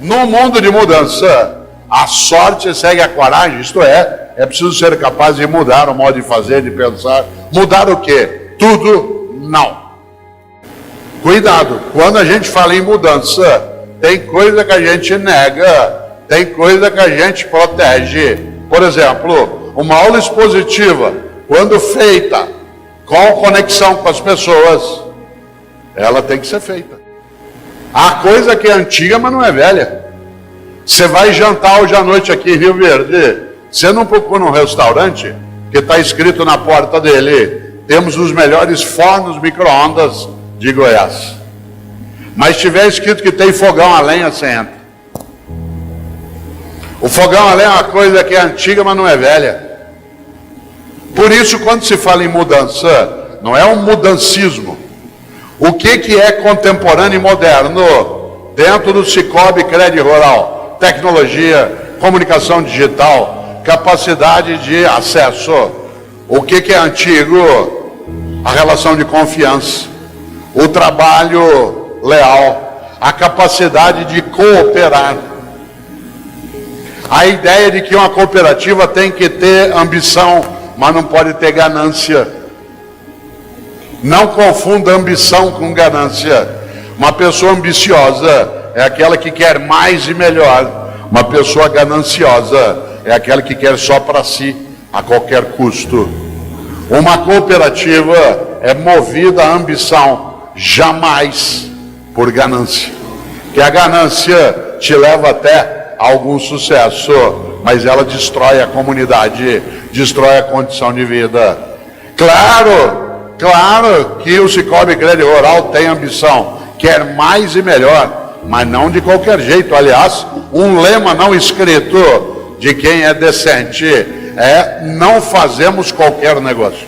No mundo de mudança, a sorte segue a coragem, isto é preciso ser capaz de mudar o modo de fazer, de pensar. Mudar o quê? Tudo? Não. Cuidado, quando a gente fala em mudança, tem coisa que a gente nega, tem coisa que a gente protege. Por exemplo, uma aula expositiva, quando feita com conexão com as pessoas, ela tem que ser feita. Há coisa que é antiga, mas não é velha. Você vai jantar hoje à noite aqui em Rio Verde, você não procura um restaurante que está escrito na porta dele: temos os melhores fornos micro-ondas de Goiás. Mas tiver escrito que tem fogão a lenha, você entra. O fogão a lenha é uma coisa que é antiga, mas não é velha. Por isso, quando se fala em mudança, não é um mudancismo. O que é contemporâneo e moderno dentro do Cicobi Crédito Rural? Tecnologia, comunicação digital, capacidade de acesso. O que é antigo? A relação de confiança, o trabalho leal, a capacidade de cooperar. A ideia de que uma cooperativa tem que ter ambição, mas não pode ter ganância. Não confunda ambição com ganância. Uma pessoa ambiciosa é aquela que quer mais e melhor. Uma pessoa gananciosa é aquela que quer só para si, a qualquer custo. Uma cooperativa é movida à ambição, jamais por ganância. Que a ganância te leva até algum sucesso, mas ela destrói a comunidade, destrói a condição de vida. Claro que o Cicobi Crédito Rural tem ambição, quer mais e melhor, mas não de qualquer jeito. Aliás, um lema não escrito de quem é decente é: não fazemos qualquer negócio.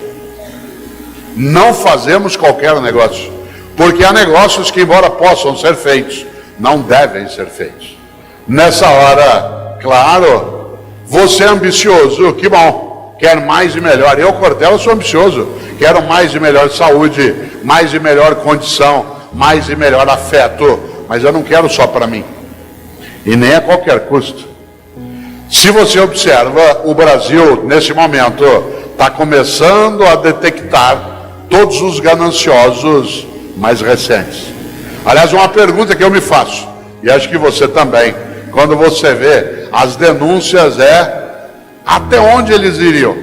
Não fazemos qualquer negócio, porque há negócios que, embora possam ser feitos, não devem ser feitos. Nessa hora, claro, você é ambicioso, que bom, quer mais e melhor. Eu, Cortella, sou ambicioso, quero mais e melhor saúde, mais e melhor condição, mais e melhor afeto, mas eu não quero só para mim, e nem a qualquer custo. Se você observa, o Brasil, nesse momento, está começando a detectar todos os gananciosos mais recentes. Aliás, uma pergunta que eu me faço, e acho que você também, quando você vê as denúncias, até onde eles iriam?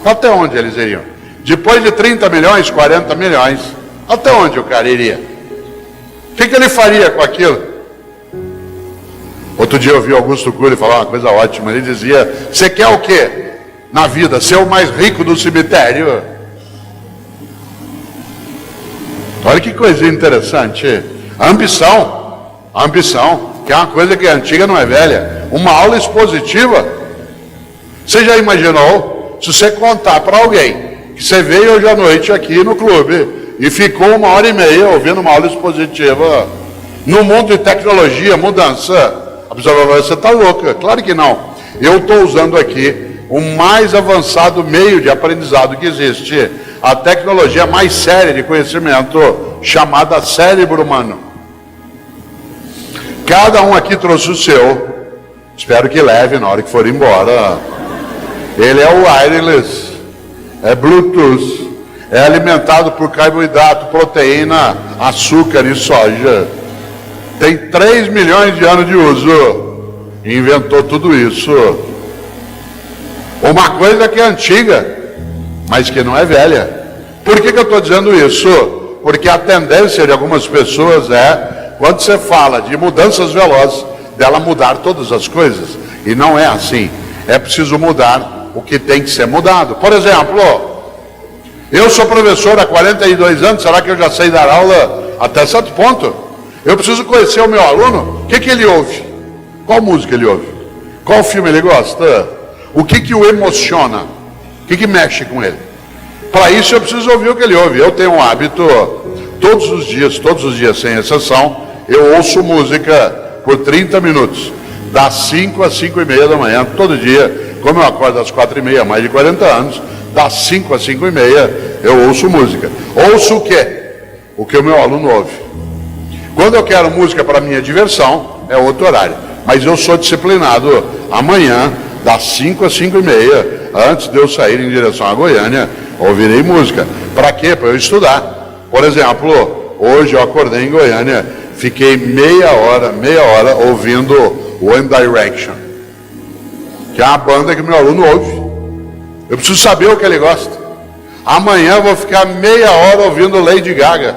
Até onde eles iriam? Depois de 30 milhões, 40 milhões, até onde o cara iria? O que ele faria com aquilo? Outro dia eu ouvi Augusto Cury falar uma coisa ótima. Ele dizia: você quer o quê na vida? Ser o mais rico do cemitério? Olha que coisa interessante. A ambição, que é uma coisa que é antiga, não é velha. Uma aula expositiva. Você já imaginou, se você contar para alguém que você veio hoje à noite aqui no clube e ficou 1h30 ouvindo uma aula expositiva no mundo de tecnologia, mudança, a pessoa vai falar: você está louca? Claro que não. Eu estou usando aqui o mais avançado meio de aprendizado que existe, a tecnologia mais séria de conhecimento, chamada cérebro humano. Cada um aqui trouxe o seu, espero que leve na hora que for embora. Ele é wireless, é Bluetooth, é alimentado por carboidrato, proteína, açúcar e soja. Tem 3 milhões de anos de uso. Inventou tudo isso. Uma coisa que é antiga, mas que não é velha. Por que eu estou dizendo isso? Porque a tendência de algumas pessoas quando você fala de mudanças velozes, dela mudar todas as coisas. E não é assim. É preciso mudar o que tem que ser mudado. Por exemplo, eu sou professor há 42 anos, será que eu já sei dar aula até certo ponto? Eu preciso conhecer o meu aluno. O que ele ouve? Qual música ele ouve? Qual filme ele gosta? O que o emociona? O que mexe com ele? Para isso eu preciso ouvir o que ele ouve. Eu tenho um hábito, todos os dias sem exceção, eu ouço música por 30 minutos, das 5 às 5h30 da manhã, todo dia. Como eu acordo às 4h30, há mais de 40 anos, das 5 às 5h30 eu ouço música. Ouço o quê? O que o meu aluno ouve. Quando eu quero música para minha diversão, é outro horário. Mas eu sou disciplinado. Amanhã, das 5 às 5h30, antes de eu sair em direção a Goiânia, ouvirei música. Para quê? Para eu estudar. Por exemplo, hoje eu acordei em Goiânia, fiquei meia hora ouvindo One Direction, que é uma banda que meu aluno ouve. Eu preciso saber o que ele gosta. Amanhã eu vou ficar meia hora ouvindo Lady Gaga,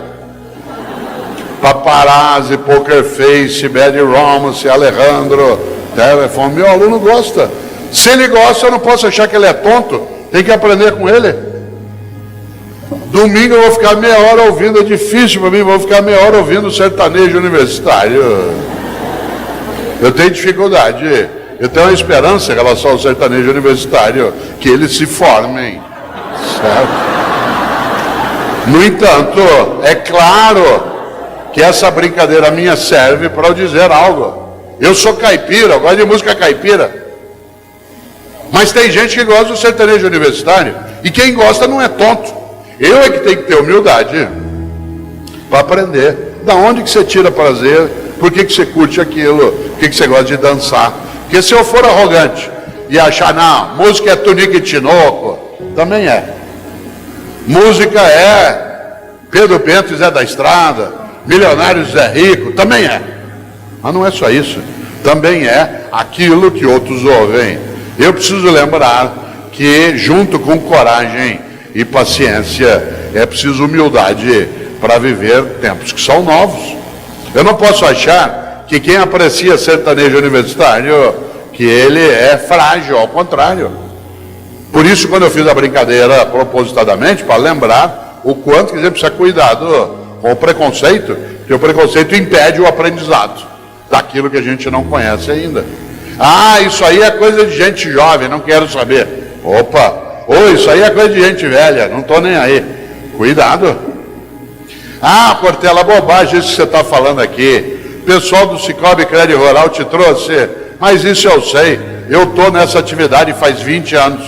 Paparazzi, Poker Face, Bad Romance, Alejandro, Telefone. Meu aluno gosta. Se ele gosta, eu não posso achar que ele é tonto. Tem que aprender com ele. Domingo eu vou ficar meia hora ouvindo, é difícil para mim, vou ficar meia hora ouvindo sertanejo universitário. Eu tenho dificuldade. Eu tenho uma esperança em relação ao sertanejo universitário, que eles se formem. Certo? No entanto, é claro que essa brincadeira minha serve para eu dizer algo. Eu sou caipira, eu gosto de música caipira. Mas tem gente que gosta do sertanejo universitário. E quem gosta não é tonto. Eu é que tenho que ter humildade para aprender. Da onde que você tira prazer? Por que você curte aquilo? Por que você gosta de dançar? Porque se eu for arrogante e achar, não, música é Tunico e Tinoco, também é. Música é Pedro Bento e Zé da Estrada, Milionário Zé Rico, também é. Mas não é só isso. Também é aquilo que outros ouvem. Eu preciso lembrar que, junto com coragem e paciência, é preciso humildade para viver tempos que são novos. Eu não posso achar que quem aprecia sertanejo universitário, que ele é frágil, ao contrário. Por isso, quando eu fiz a brincadeira propositadamente, para lembrar o quanto que a gente precisa cuidado com o preconceito, porque o preconceito impede o aprendizado daquilo que a gente não conhece ainda. Ah, isso aí é coisa de gente jovem, não quero saber. Opa, isso aí é coisa de gente velha, não estou nem aí. Cuidado. Ah, Portela, bobagem isso que você está falando aqui. O pessoal do Cicobi Crédito Rural te trouxe, mas isso eu sei. Eu estou nessa atividade faz 20 anos.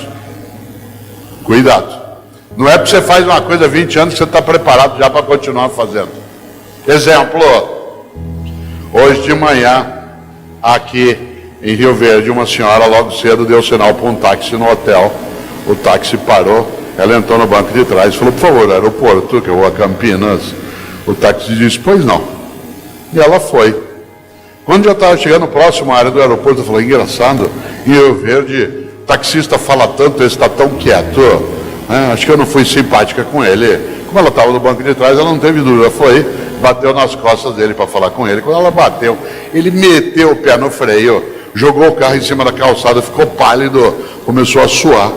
Cuidado. Não é porque você faz uma coisa há 20 anos que você está preparado já para continuar fazendo. Exemplo, hoje de manhã, aqui em Rio Verde, uma senhora logo cedo deu sinal para um táxi no hotel. O táxi parou, ela entrou no banco de trás e falou, por favor, aeroporto, que eu vou a Campinas. O táxi disse, pois não. E ela foi. Quando já estava chegando próximo à área do aeroporto, eu falei, engraçado, em Rio Verde, o taxista fala tanto, ele está tão quieto. Acho que eu não fui simpática com ele. Como ela estava no banco de trás, ela não teve dúvida, foi, bateu nas costas dele para falar com ele. Quando ela bateu, ele meteu o pé no freio, jogou o carro em cima da calçada, ficou pálido, começou a suar.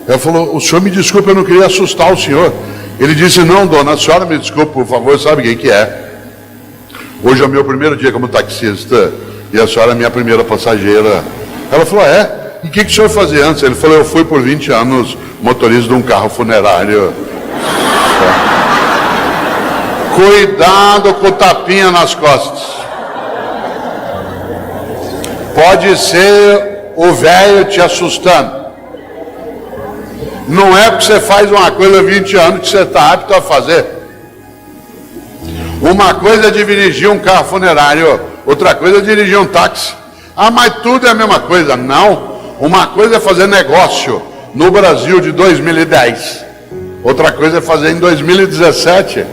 Ela falou, o senhor me desculpe, eu não queria assustar o senhor. Ele disse, não, dona, a senhora me desculpe, por favor, sabe quem que é? Hoje é o meu primeiro dia como taxista, e a senhora é minha primeira passageira. Ela falou, e o que o senhor fazia antes? Ele falou, eu fui por 20 anos motorista de um carro funerário. Cuidado com o tapinha nas costas. Pode ser o velho te assustando. Não é porque você faz uma coisa há 20 anos que você está apto a fazer. Uma coisa é dirigir um carro funerário, outra coisa é dirigir um táxi. Ah, mas tudo é a mesma coisa. Não. Uma coisa é fazer negócio no Brasil de 2010. Outra coisa é fazer em 2017.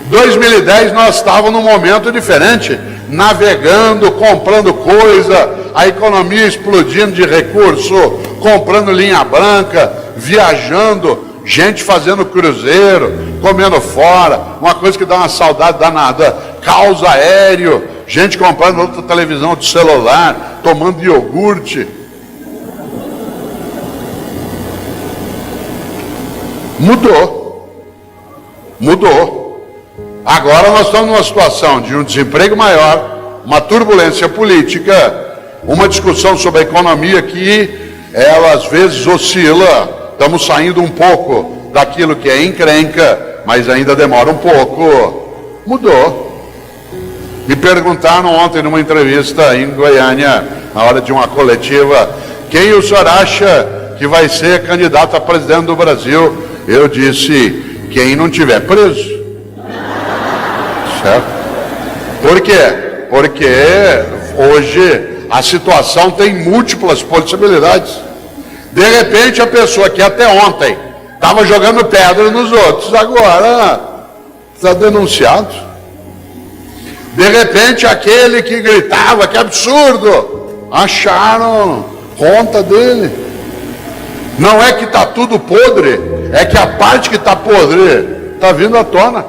2010 nós estávamos num momento diferente, navegando, comprando coisa, a economia explodindo de recurso, comprando linha branca, viajando, gente fazendo cruzeiro, comendo fora, uma coisa que dá uma saudade danada, caos aéreo, gente comprando outra televisão de celular, tomando iogurte. Mudou. Agora nós estamos numa situação de um desemprego maior, uma turbulência política, uma discussão sobre a economia que ela às vezes oscila. Estamos saindo um pouco daquilo que é encrenca, mas ainda demora um pouco. Mudou. Me perguntaram ontem numa entrevista em Goiânia, na hora de uma coletiva, quem o senhor acha que vai ser candidato a presidente do Brasil? Eu disse, quem não tiver preso. Certo? Por quê? Porque hoje a situação tem múltiplas possibilidades. De repente a pessoa que até ontem estava jogando pedra nos outros, agora está denunciado. De repente aquele que gritava, que absurdo, acharam conta dele. Não é que está tudo podre, é que a parte que está podre está vindo à tona.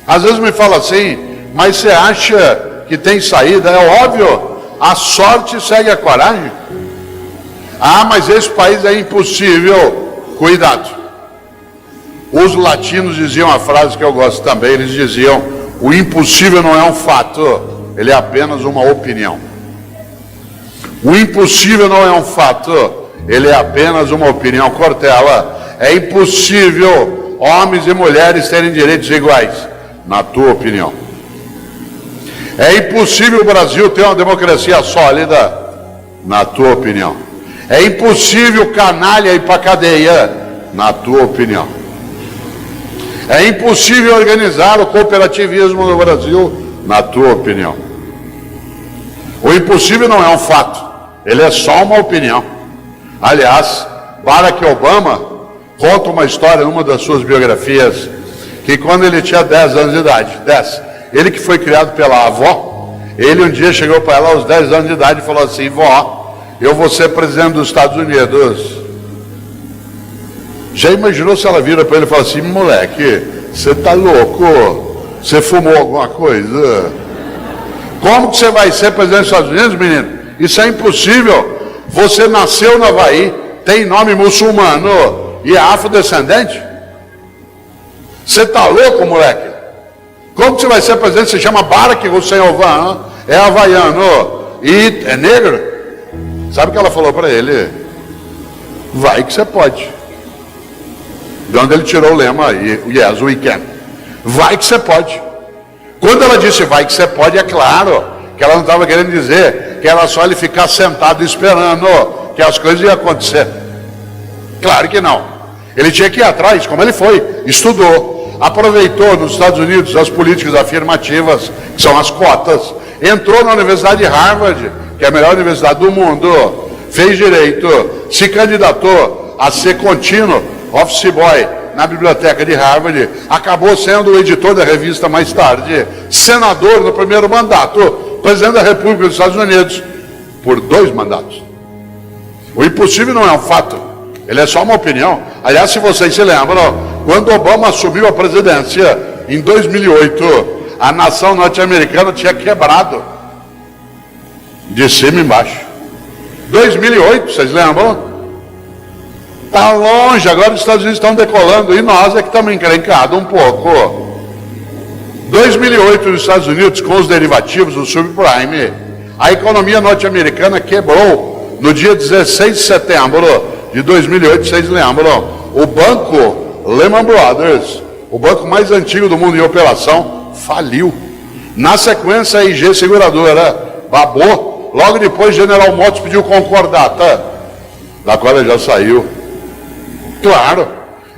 Às vezes me fala assim, mas você acha que tem saída? É óbvio, a sorte segue a coragem. Ah, mas esse país é impossível. Cuidado. Os latinos diziam a frase que eu gosto também, eles diziam, o impossível não é um fato, ele é apenas uma opinião. O impossível não é um fato, ele é apenas uma opinião. Cortella, é impossível homens e mulheres terem direitos iguais, na tua opinião. É impossível o Brasil ter uma democracia sólida, na tua opinião. É impossível canalha ir para a cadeia, na tua opinião. É impossível organizar o cooperativismo no Brasil, na tua opinião. O impossível não é um fato, ele é só uma opinião. Aliás, Barack Obama conta uma história numa das suas biografias, que quando ele tinha 10 anos de idade, 10, ele que foi criado pela avó, ele um dia chegou para ela aos 10 anos de idade e falou assim, vó, eu vou ser presidente dos Estados Unidos. Já imaginou se ela vira para ele e fala assim, moleque, você tá louco? Você fumou alguma coisa? Como que você vai ser presidente dos Estados Unidos, menino? Isso é impossível. Você nasceu no Havaí, tem nome muçulmano e é afrodescendente? Você tá louco, moleque? Como que você vai ser presidente? Se chama Barack Hussein Obama, é havaiano e é negro? Sabe o que ela falou para ele? Vai que você pode. De onde ele tirou o lema, yes, we can. Vai que você pode. Quando ela disse vai que você pode, é claro que ela não estava querendo dizer que era só ele ficar sentado esperando que as coisas iam acontecer. Claro que não. Ele tinha que ir atrás, como ele foi, estudou, aproveitou nos Estados Unidos as políticas afirmativas, que são as cotas, entrou na Universidade de Harvard, que é a melhor universidade do mundo, fez direito, se candidatou a ser contínuo, office boy, na biblioteca de Harvard, acabou sendo o editor da revista mais tarde, senador no primeiro mandato, presidente da República dos Estados Unidos, por 2 mandatos. O impossível não é um fato, ele é só uma opinião. Aliás, se vocês se lembram, quando Obama assumiu a presidência, em 2008, a nação norte-americana tinha quebrado, de cima e embaixo. 2008, vocês lembram? Está longe, agora os Estados Unidos estão decolando, e nós é que estamos encrencados um pouco. 2008, nos Estados Unidos, com os derivativos do subprime, a economia norte-americana quebrou no dia 16 de setembro de 2008, vocês lembram? O banco Lehman Brothers, o banco mais antigo do mundo em operação, faliu. Na sequência, a IG Seguradora babou. Logo depois, General Motors pediu concordata, da qual ele já saiu. Claro,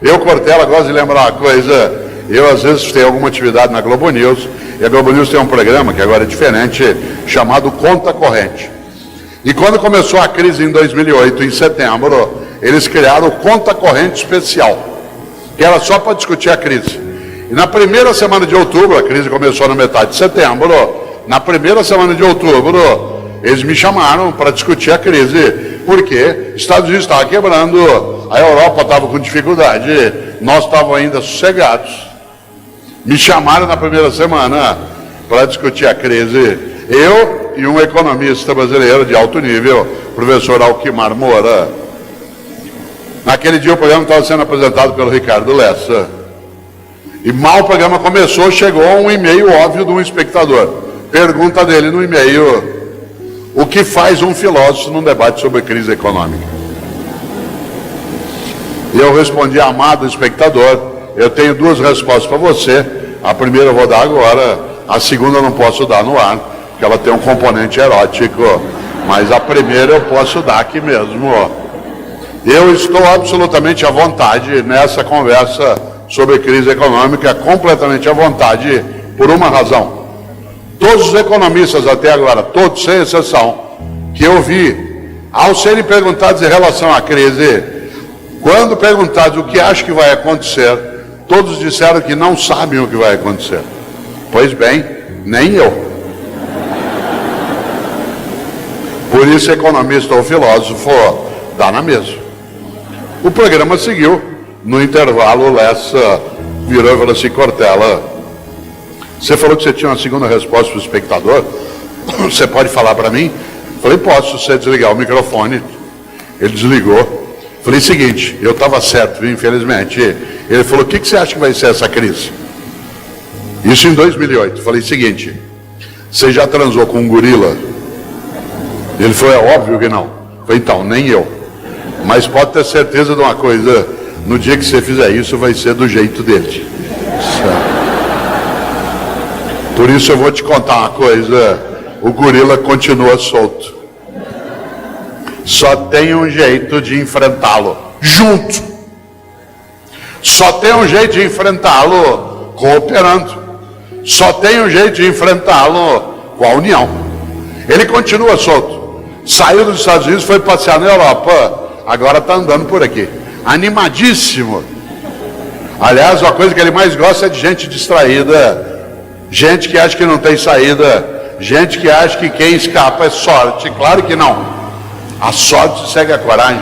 eu, Cortella, gosto de lembrar uma coisa, eu às vezes tenho alguma atividade na Globo News, e a Globo News tem um programa, que agora é diferente, chamado Conta Corrente. E quando começou a crise em 2008, em setembro, eles criaram o Conta Corrente Especial, que era só para discutir a crise. E na primeira semana de outubro, a crise começou na metade de setembro, na primeira semana de outubro, eles me chamaram para discutir a crise, porque Estados Unidos estava quebrando, a Europa estava com dificuldade, nós estávamos ainda sossegados. Me chamaram na primeira semana para discutir a crise, eu e um economista brasileiro de alto nível, professor Alquimar Moura. Naquele dia o programa estava sendo apresentado pelo Ricardo Lessa. E mal o programa começou, chegou um e-mail óbvio de um espectador. Pergunta dele no e-mail: o que faz um filósofo num debate sobre crise econômica? E eu respondi: amado espectador, eu tenho 2 respostas para você. A primeira eu vou dar agora, a segunda eu não posso dar no ar, porque ela tem um componente erótico, mas a primeira eu posso dar aqui mesmo. Eu estou absolutamente à vontade nessa conversa sobre crise econômica, completamente à vontade, por uma razão. Todos os economistas até agora, todos sem exceção, que eu vi, ao serem perguntados em relação à crise, quando perguntados o que acham que vai acontecer, todos disseram que não sabem o que vai acontecer. Pois bem, nem eu. Por isso, economista ou filósofo, dá na mesma. O programa seguiu. No intervalo, Lessa virou e falou assim: Cortella, você falou que você tinha uma segunda resposta para o espectador. Você pode falar para mim? Falei: posso, se você desligar o microfone. Ele desligou. Falei: seguinte, eu estava certo, viu, infelizmente. Ele falou: o que você acha que vai ser essa crise? Isso em 2008. Falei: seguinte, você já transou com um gorila? Ele falou: é óbvio que não. Falei: então, nem eu. Mas pode ter certeza de uma coisa: no dia que você fizer isso, vai ser do jeito dele. Por isso eu vou te contar uma coisa: o gorila continua solto. Só tem um jeito de enfrentá-lo: junto. Só tem um jeito de enfrentá-lo: cooperando. Só tem um jeito de enfrentá-lo: com a união. Ele continua solto. Saiu dos Estados Unidos, foi passear na Europa, agora está andando por aqui, animadíssimo. Aliás, uma coisa que ele mais gosta é de gente distraída, gente que acha que não tem saída, gente que acha que quem escapa é sorte. Claro que não. A sorte segue a coragem.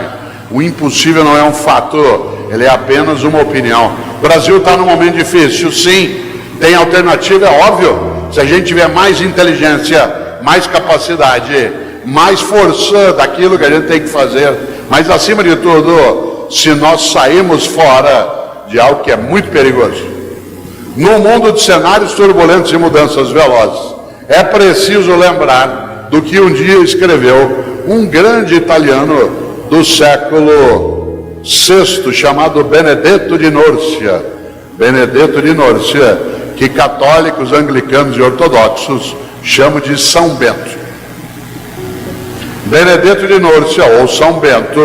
O impossível não é um fato, ele é apenas uma opinião. O Brasil está num momento difícil, sim. Tem alternativa, é óbvio. Se a gente tiver mais inteligência, mais capacidade, mais força daquilo que a gente tem que fazer, mas acima de tudo, se nós sairmos fora de algo que é muito perigoso. No mundo de cenários turbulentos e mudanças velozes, é preciso lembrar do que um dia escreveu um grande italiano do século VI, chamado Benedetto di Nursia. Benedetto di Nursia, que católicos, anglicanos e ortodoxos chamam de São Bento. Benedetto di Nursia, ou São Bento,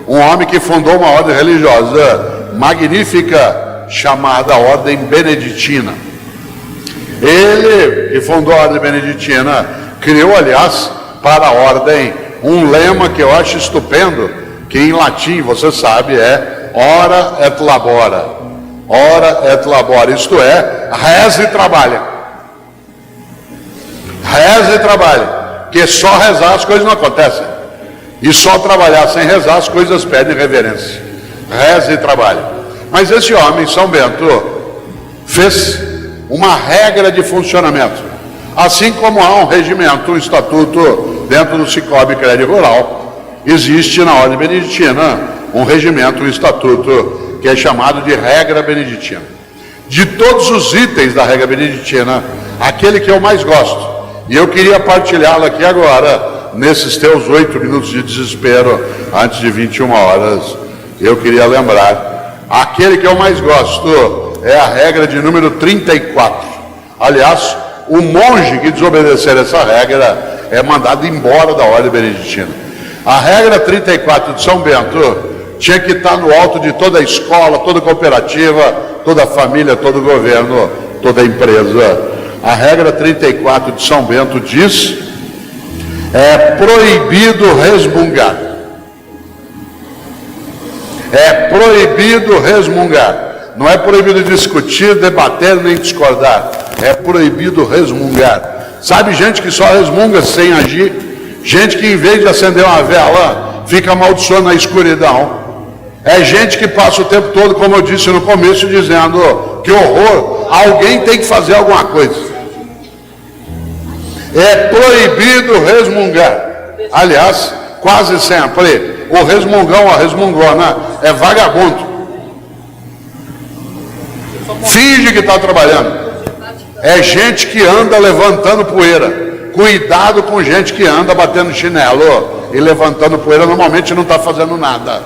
um homem que fundou uma ordem religiosa magnífica chamada Ordem Beneditina. Ele, que fundou a Ordem Beneditina, criou, aliás, para a ordem um lema que eu acho estupendo, que em latim, você sabe, é ora et labora. Ora et labora, isto é, reza e trabalha. Reza e trabalha. Porque só rezar as coisas não acontecem. E só trabalhar sem rezar as coisas pedem reverência. Reza e trabalha. Mas esse homem, São Bento, fez uma regra de funcionamento. Assim como há um regimento, um estatuto dentro do Cicobi Crédito Rural, existe na Ordem Beneditina um regimento, um estatuto, que é chamado de regra beneditina. De todos os itens da regra beneditina, aquele que eu mais gosto, e eu queria partilhá-lo aqui agora, nesses teus 8 minutos de desespero, antes de 21 horas, eu queria lembrar, aquele que eu mais gosto é a regra de número 34. Aliás, o monge que desobedecer essa regra é mandado embora da Ordem Beneditina. A regra 34 de São Bento tinha que estar no alto de toda a escola, toda a cooperativa, toda a família, todo o governo, toda a empresa. A regra 34 de São Bento diz: é proibido resmungar. É proibido resmungar. Não é proibido discutir, debater, nem discordar. É proibido resmungar. Sabe gente que só resmunga sem agir? Gente que em vez de acender uma vela, fica amaldiçoando a escuridão. É gente que passa o tempo todo, como eu disse no começo, dizendo: que horror, alguém tem que fazer alguma coisa. É proibido resmungar. Aliás, quase sempre, o resmungão, a resmungona, é vagabundo. Finge que está trabalhando. É gente que anda levantando poeira. Cuidado com gente que anda batendo chinelo e levantando poeira, normalmente não está fazendo nada.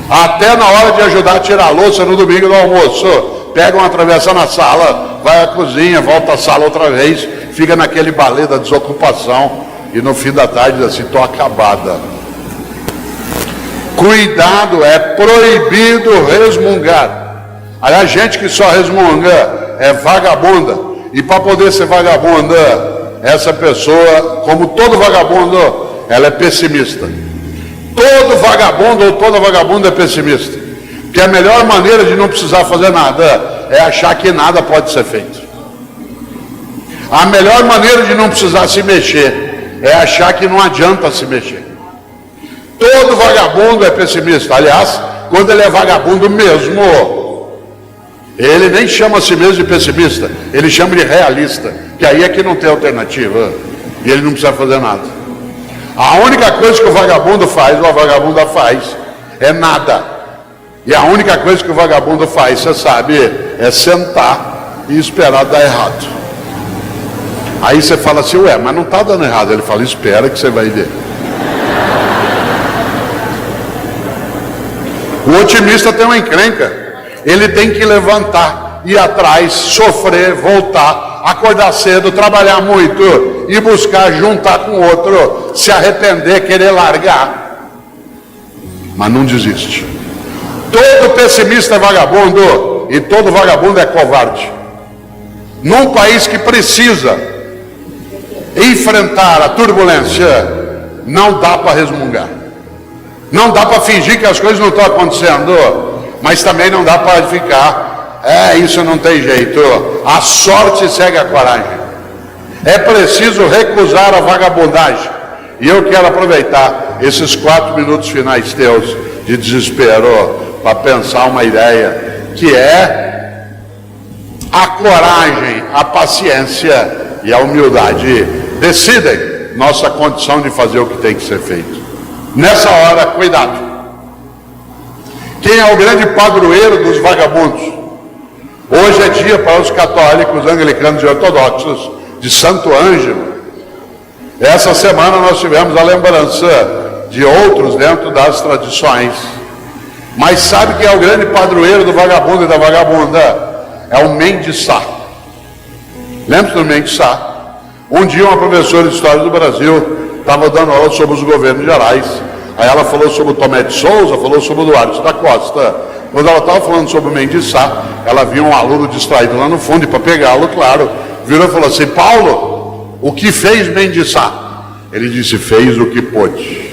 Até na hora de ajudar a tirar a louça no domingo do almoço, pega uma travessa na sala, vai à cozinha, volta à sala outra vez, fica naquele balé da desocupação e no fim da tarde diz assim: estou acabada. Cuidado, é proibido resmungar. Aliás, gente que só resmunga é vagabunda. E para poder ser vagabunda, essa pessoa, como todo vagabundo, ela é pessimista. Todo vagabundo ou toda vagabunda é pessimista. Porque a melhor maneira de não precisar fazer nada é achar que nada pode ser feito. A melhor maneira de não precisar se mexer é achar que não adianta se mexer. Todo vagabundo é pessimista. Aliás, quando ele é vagabundo mesmo, ele nem chama a si mesmo de pessimista, ele chama de realista, que aí é que não tem alternativa e ele não precisa fazer nada. A única coisa que o vagabundo faz, ou a vagabunda faz, é nada. E a única coisa que o vagabundo faz, você sabe, é sentar e esperar dar errado. Aí você fala assim, ué, mas não está dando errado. Ele fala, espera que você vai ver. O otimista tem uma encrenca. Ele tem que levantar, ir atrás, sofrer, voltar, acordar cedo, trabalhar muito e buscar juntar com outro, se arrepender, querer largar. Mas não desiste. Todo pessimista é vagabundo e todo vagabundo é covarde. Num país que precisa enfrentar a turbulência, não dá para resmungar. Não dá para fingir que as coisas não estão acontecendo, mas também não dá para ficar, isso não tem jeito. A sorte segue a coragem. É preciso recusar a vagabundagem. E eu quero aproveitar esses 4 minutos finais teus de desespero para pensar uma ideia, que é a coragem, a paciência e a humildade decidem nossa condição de fazer o que tem que ser feito. Nessa hora, cuidado. Quem é o grande padroeiro dos vagabundos? Hoje é dia para os católicos, anglicanos e ortodoxos de Santo Ângelo. Essa semana nós tivemos a lembrança de outros dentro das tradições. Mas sabe quem é o grande padroeiro do vagabundo e da vagabunda? É o Mendiçá. Lembra-se do Mendiçá? Um dia uma professora de História do Brasil estava dando aula sobre os governos gerais. Aí ela falou sobre o Tomé de Souza, falou sobre o Duarte da Costa. Quando ela estava falando sobre o Mendiçá, ela viu um aluno distraído lá no fundo, e para pegá-lo, claro, virou e falou assim, Paulo, o que fez Mendiçá? Ele disse, fez o que pôde.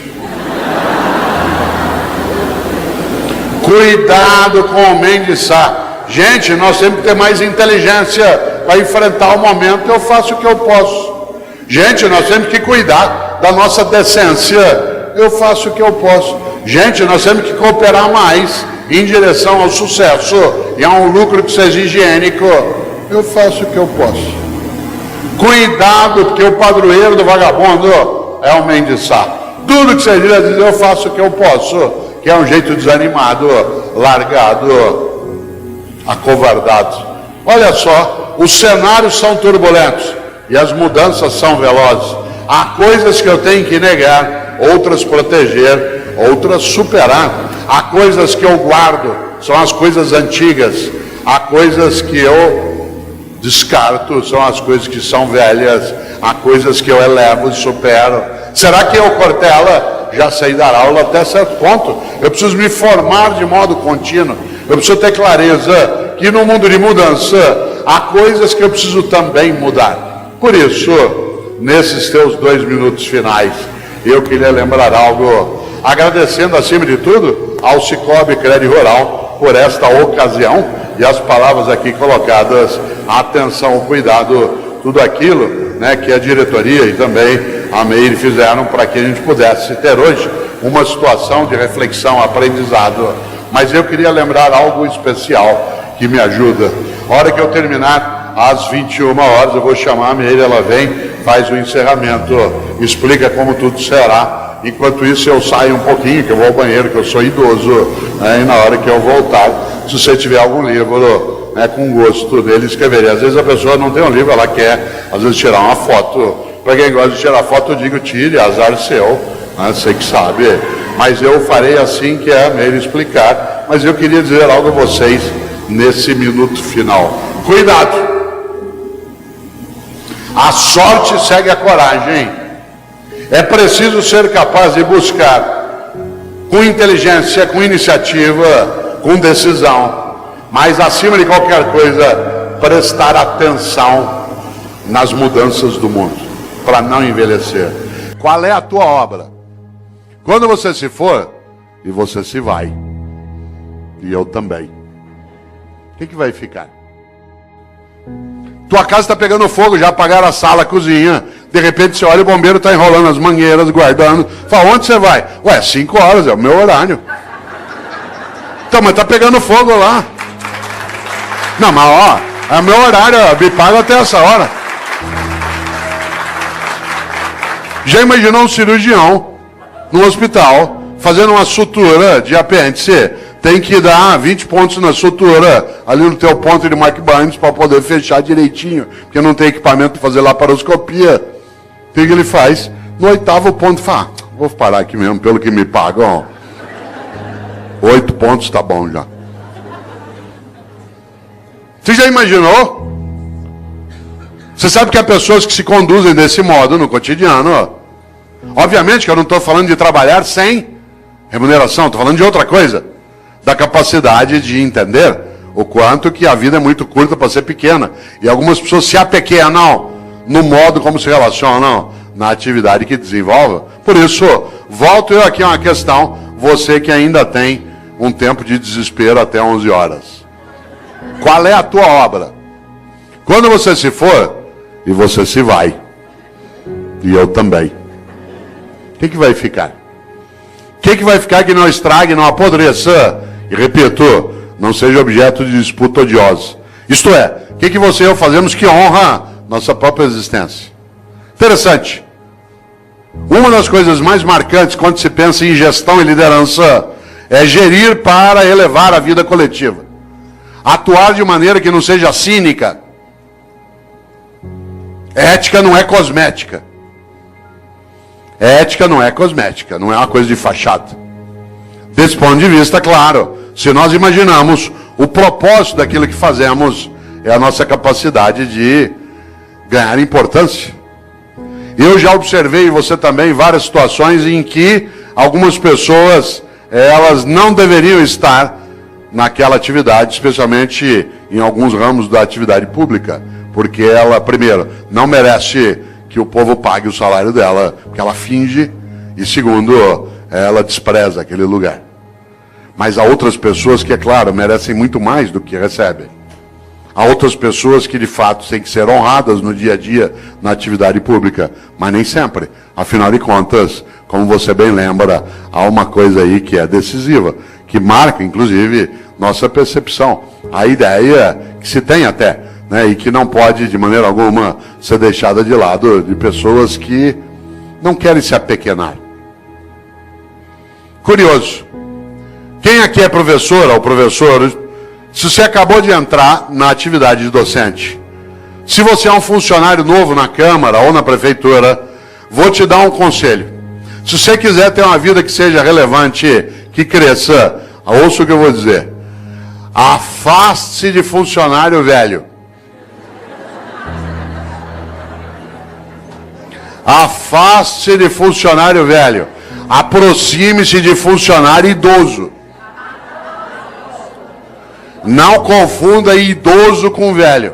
Cuidado com o Mendiçá. Gente, nós temos que ter mais inteligência para enfrentar o momento. Eu faço o que eu posso. Gente, nós temos que cuidar da nossa decência. Eu faço o que eu posso. Gente, nós temos que cooperar mais em direção ao sucesso e a um lucro que seja higiênico. Eu faço o que eu posso. Cuidado, porque o padroeiro do vagabundo é o Mendiçá. Tudo que você diz, eu faço o que eu posso, que é um jeito desanimado, largado, acovardado. Olha só, os cenários são turbulentos e as mudanças são velozes. Há coisas que eu tenho que negar, outras proteger, outras superar. Há coisas que eu guardo, são as coisas antigas. Há coisas que eu descarto, são as coisas que são velhas. Há coisas que eu elevo e supero. Será que eu, Cortella, já sei dar aula até certo ponto? Eu preciso me formar de modo contínuo. Eu preciso ter clareza que no mundo de mudança há coisas que eu preciso também mudar. Por isso, nesses teus 2 minutos finais, eu queria lembrar algo, agradecendo acima de tudo ao Cicobi Crédito Rural por esta ocasião e as palavras aqui colocadas, a atenção, o cuidado, tudo aquilo, que a diretoria e também a MEIR fizeram para que a gente pudesse ter hoje uma situação de reflexão, aprendizado. Mas eu queria lembrar algo especial que me ajuda. A hora que eu terminar, às 21 horas, eu vou chamar a Meire, ela vem, faz o encerramento, explica como tudo será. Enquanto isso, eu saio um pouquinho, que eu vou ao banheiro, que eu sou idoso, e na hora que eu voltar, se você tiver algum livro com gosto dele, escreveria. Às vezes a pessoa não tem um livro, ela quer, às vezes, tirar uma foto. Para quem gosta de tirar foto, eu digo, tire, azar seu, você que sabe. Mas eu farei assim que é a Meire explicar. Mas eu queria dizer algo a vocês nesse minuto final. Cuidado! A sorte segue a coragem. É preciso ser capaz de buscar com inteligência, com iniciativa, com decisão, mas acima de qualquer coisa, prestar atenção nas mudanças do mundo, para não envelhecer. Qual é a tua obra? Quando você se for, e você se vai, e eu também, o que vai ficar? Tua casa está pegando fogo, já apagaram a sala, a cozinha. De repente você olha, o bombeiro está enrolando as mangueiras, guardando. Fala, onde você vai? Ué, 5 horas, é o meu horário. Então, mas está pegando fogo lá. Não, mas ó, é o meu horário, me paga até essa hora. Já imaginou um cirurgião no hospital fazendo uma sutura de apêndice? Tem que dar 20 pontos na sutura, ali no teu ponto de Mark Barnes, para poder fechar direitinho, porque não tem equipamento para fazer laparoscopia. O que ele faz? No 8º ponto, fala, vou parar aqui mesmo, pelo que me pagam. 8 pontos tá bom já. Você já imaginou? Você sabe que há pessoas que se conduzem desse modo no cotidiano. Obviamente que eu não estou falando de trabalhar sem remuneração, estou falando de outra coisa. Da capacidade de entender o quanto que a vida é muito curta para ser pequena. E algumas pessoas se apequenam no modo como se relacionam na atividade que desenvolvem. Por isso, volto eu aqui a uma questão, você que ainda tem um tempo de desespero até 11 horas. Qual é a tua obra? Quando você se for, e você se vai, e eu também, o que vai ficar? O que vai ficar que não estrague, não apodreça? E repito, não seja objeto de disputa odiosa. Isto é, o que você e eu fazemos que honra nossa própria existência? Interessante. Uma das coisas mais marcantes quando se pensa em gestão e liderança é gerir para elevar a vida coletiva. Atuar de maneira que não seja cínica. Ética não é cosmética. Ética não é cosmética, não é uma coisa de fachada. Desse ponto de vista, claro, se nós imaginamos o propósito daquilo que fazemos, é a nossa capacidade de ganhar importância. Eu já observei, você também, várias situações em que algumas pessoas, elas não deveriam estar naquela atividade, especialmente em alguns ramos da atividade pública, porque ela, primeiro, não merece que o povo pague o salário dela, porque ela finge, e segundo, ela despreza aquele lugar. Mas há outras pessoas que, é claro, merecem muito mais do que recebem. Há outras pessoas que, de fato, têm que ser honradas no dia a dia, na atividade pública, mas nem sempre. Afinal de contas, como você bem lembra, há uma coisa aí que é decisiva, que marca, inclusive, nossa percepção. A ideia que se tem até, né, e que não pode, de maneira alguma, ser deixada de lado de pessoas que não querem se apequenar. Curioso. Quem aqui é professora ou professor, se você acabou de entrar na atividade de docente, se você é um funcionário novo na Câmara ou na Prefeitura, vou te dar um conselho. Se você quiser ter uma vida que seja relevante, que cresça, ouça o que eu vou dizer. Afaste-se de funcionário velho. Afaste-se de funcionário velho. Aproxime-se de funcionário idoso. Não confunda idoso com velho.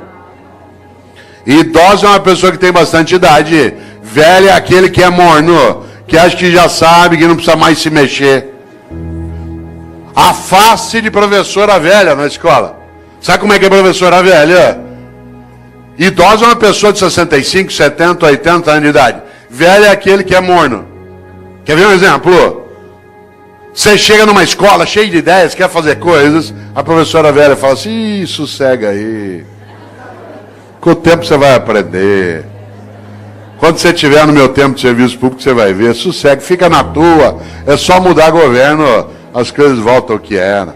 Idoso é uma pessoa que tem bastante idade. Velho é aquele que é morno, que acha que já sabe, que não precisa mais se mexer. Afaste de professora velha na escola. Sabe como é que é professora velha? Idoso é uma pessoa de 65, 70, 80 anos de idade. Velho é aquele que é morno. Quer ver um exemplo? Você chega numa escola cheia de ideias, quer fazer coisas, a professora velha fala assim, ih, sossega aí. Com o tempo você vai aprender. Quando você estiver no meu tempo de serviço público, você vai ver, sossega, fica na tua, é só mudar governo, as coisas voltam ao que era.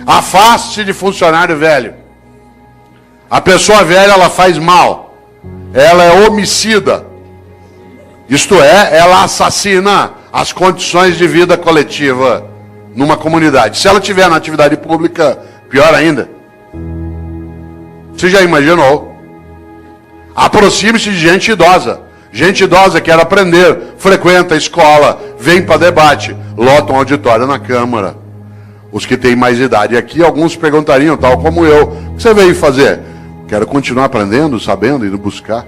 Afaste de funcionário velho. A pessoa velha, ela faz mal. Ela é homicida. Isto é, ela assassina as condições de vida coletiva numa comunidade. Se ela estiver na atividade pública, pior ainda. Você já imaginou? Aproxime-se de gente idosa. Gente idosa quer aprender, frequenta a escola, vem para debate, lota um auditório na Câmara. Os que têm mais idade aqui, alguns perguntariam, tal como eu, o que você veio fazer? Quero continuar aprendendo, sabendo, indo buscar.